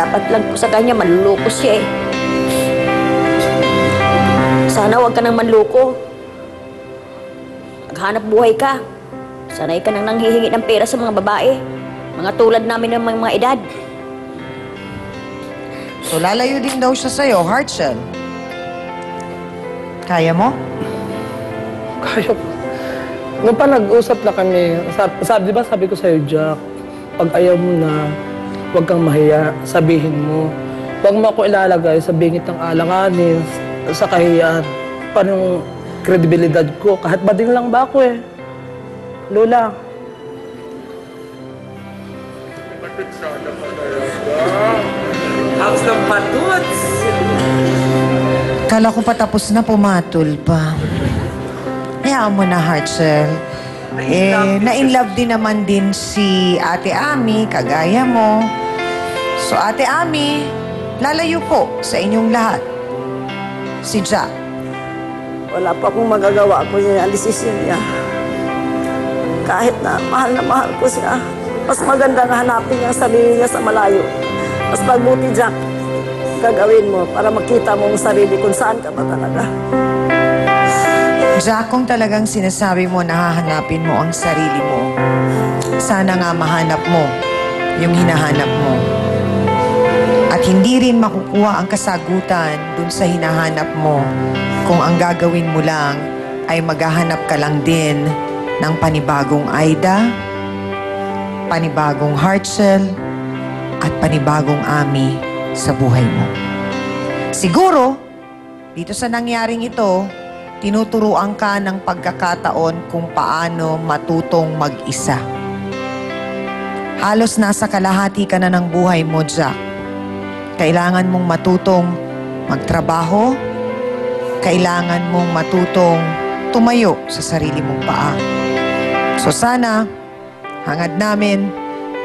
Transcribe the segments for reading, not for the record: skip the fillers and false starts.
Dapat lang po sa kanya, manluloko siya eh. Sana huwag ka nang manloko. Maghanap buhay ka. Sanay ka nang nanghihingi ng pera sa mga babae. Mga tulad namin ng mga edad. So, lalayo din daw siya sa'yo, Heartshell. Kaya mo? Kaya po. Nung pa nag-usap na kami, di ba sabi ko sa'yo, Jack, pag ayaw mo na, huwag kang mahiya, sabihin mo. Huwag mo ako ilalagay sa bingit ng alanganin, sa kahiyaan. Paano yung kredibilidad ko? Kahit bading lang ba ako eh. Lola. House ng patuts! Kala ko pa tapos na, pumatol pa. Hayaan mo na, Heartshell. Na-in-love din naman din si Ate Ami, kagaya mo. So, Ate Ami, lalayo po sa inyong lahat. Si Jack. Wala pa akong magagawa ko niya ang desisyon niya. Kahit na mahal ko siya, mas maganda na hanapin niya ang sarili niya sa malayo. Mas mabuti, Jack, gagawin mo para makita mo ang sarili kung saan ka ba talaga. Jack, kung talagang sinasabi mo na hahanapin mo ang sarili mo, sana nga mahanap mo yung hinahanap mo. At hindi rin makukuha ang kasagutan dun sa hinahanap mo kung ang gagawin mo lang ay maghahanap ka lang din ng panibagong Aida, panibagong Heartshell, at panibagong Ami sa buhay mo. Siguro, dito sa nangyaring ito, tinuturuan ka ng pagkakataon kung paano matutong mag-isa. Halos nasa kalahati ka na ng buhay mo, Jack. Kailangan mong matutong magtrabaho, kailangan mong matutong tumayo sa sarili mong paa. So sana, hangad namin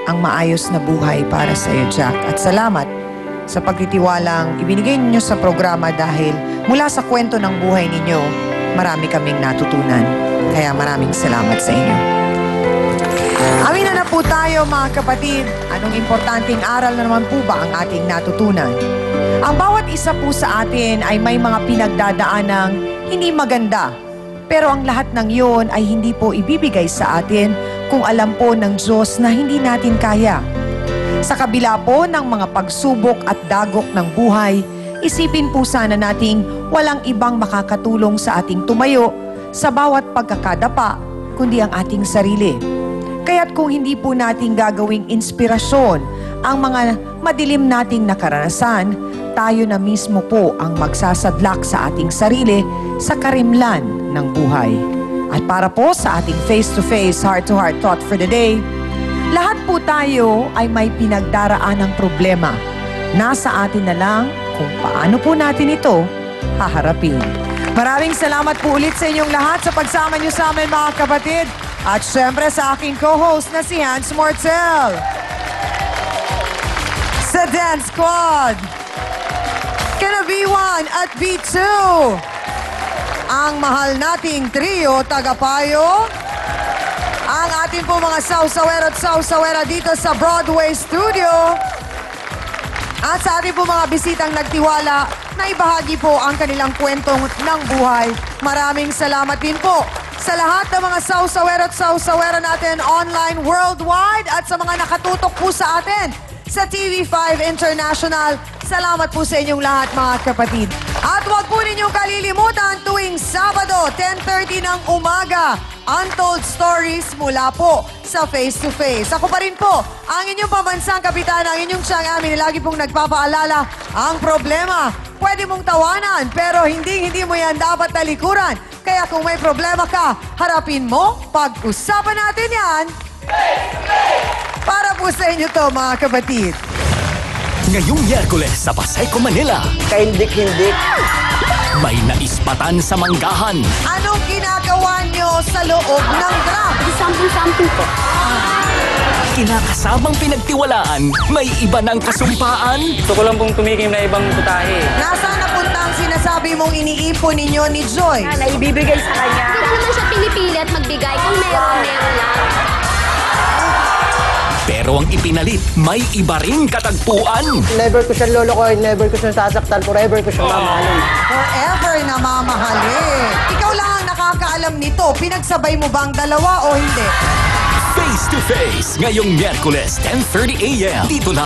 ang maayos na buhay para sa iyo, Jack. At salamat sa pagtitiwalang ibinigay ninyo sa programa dahil mula sa kwento ng buhay ninyo, marami kaming natutunan. Kaya maraming salamat sa inyo. Amin na po tayo, mga kapatid. Anong importanteng aral na naman po ba ang ating natutunan? Ang bawat isa po sa atin ay may mga pinagdadaanang hindi maganda. Pero ang lahat ng iyon ay hindi po ibibigay sa atin kung alam po ng Diyos na hindi natin kaya. Sa kabila po ng mga pagsubok at dagok ng buhay, isipin po sana nating walang ibang makakatulong sa ating tumayo sa bawat pagkakadapa, kundi ang ating sarili. Kaya't kung hindi po natin gagawing inspirasyon ang mga madilim nating nakaranasan, tayo na mismo po ang magsasadlak sa ating sarili sa karimlan ng buhay. At para po sa ating face-to-face, heart-to-heart thought for the day, lahat po tayo ay may pinagdaraan ng problema. Nasa atin na lang kung paano po natin ito haharapin. Maraming salamat po ulit sa inyong lahat sa pagsama niyo sa amin, mga kapatid. At syempre sa aking co-host na si Hans Mortel. Sa Dance Squad, kina B1 at B2. Ang mahal nating trio, tagapayo. Ang ating po mga sawsawero at sawsawera dito sa Broadway Studio. At sa ating po mga bisitang nagtiwala na ibahagi po ang kanilang kwentong ng buhay. Maraming salamat din po sa lahat ng mga sawsawero at sawsawera natin online, worldwide, at sa mga nakatutok po sa atin sa TV5 International. Salamat po sa inyong lahat, mga kapatid. At huwag po ninyong kalilimutan tuwing Sabado, 10:30 ng umaga, Untold Stories mula po sa Face to Face. Ako pa rin po, ang inyong pambansang kapitan, ang inyong siyang amin, lagi pong nagpapaalala, ang problema, pwede mong tawanan, pero hindi mo yan dapat talikuran. Kaya kung may problema ka, harapin mo, pag-usapan natin yan. Para po sa inyo to, mga kapatid. Ngayong Miyerkules sa Pasayco, Manila. Kahindik-hindik. May naispatan sa Manggahan. Anong ginagawa nyo sa loob ng drum? Something po. Kinakasamang pinagtiwalaan, may iba ng kasumpaan. Gusto ko lang pong tumikim na ibang putahe. Nasaan napunta ang sinasabi mong iniipon ninyo ni Joy? Na ibibigay sa kanya. Huwag naman siya pinipili at magbigay kung meron lang. Pero ang ipinalit, may iba ring katagpuan. Never ko siyang lolokohin, never ko siyang sasaktan, forever ko siyang mamahalin. Forever na mamahalin. Ikaw lang ang nakakaalam nito. Pinagsabay mo ba ang dalawa o hindi? Face to Face, ngayong Miyerkules, 10:30 a.m. Dito lang